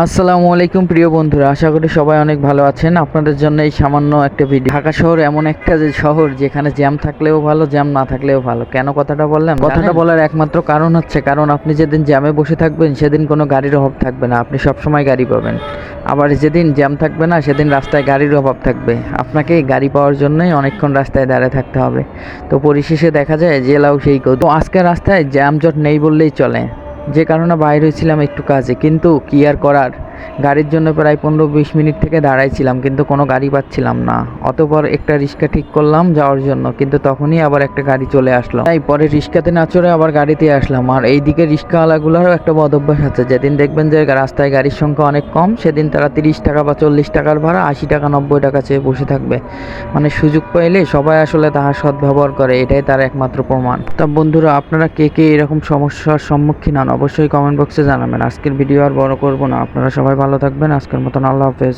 আসসালামু আলাইকুম প্রিয় বন্ধুরা, আশা করি সবাই অনেক ভালো আছেন। আপনাদের জন্য এই সামান্য একটা ভিডিও। ঢাকা শহর এমন একটা যে শহর যেখানে জ্যাম থাকলেও ভালো, জ্যাম না থাকলেও ভালো। কেন কথাটা বললাম? কথাটা বলার একমাত্র কারণ হচ্ছে কারণ আপনি যেদিন জ্যামে বসে থাকবেন সেদিন কোনো গাড়ির অভাব থাকবে না, আপনি সবসময় গাড়ি পাবেন। আবার যেদিন জ্যাম থাকবে না সেদিন রাস্তায় গাড়ির অভাব থাকবে, আপনাকে গাড়ি পাওয়ার জন্যই অনেকক্ষণ রাস্তায় দাঁড়িয়ে থাকতে হবে। তো পরিশেষে দেখা যায় যে লাউ সেই কৌতুক। তো আজকে রাস্তায় জ্যামজট নেই বললেই চলে, যে কারণে বাইরে হয়েছিলাম একটু কাজে, কিন্তু কি আর করার, গাড়ির জন্য প্রায় 15-20 মিনিট থেকে দাঁড়াইছিলাম কিন্তু কোনো গাড়ি পাচ্ছিলাম না। অতঃপর একটা রিক্সা ঠিক করলাম যাওয়ার জন্য, কিন্তু তখনই আবার একটা গাড়ি চলে আসলো, তাই পরে রিক্সাতে না চড়ে আবার গাড়িতে আসলাম। আর এইদিকে রিক্সাওয়ালাগুলোরও একটা বদ অভ্যাস আছে, যেদিন দেখবেন যে রাস্তায় গাড়ির সংখ্যা অনেক কম সেদিন তারা 30 টাকা বা 40 টাকার ভাড়া 80 টাকা 90 টাকা চেয়ে বসে থাকবে। মানে সুযোগ পাইলে সবাই আসলে তাহার সদ্ব্যবহার করে, এটাই তার একমাত্র প্রমাণ। তা বন্ধুরা, আপনারা কে কে এরকম সমস্যার সম্মুখীন হন অবশ্যই কমেন্ট বক্সে জানাবেন। আজকের ভিডিও আর বড় করব না, আপনারা সবাই ভালো থাকবেন। আজকের মতন আল্লাহ হাফেজ।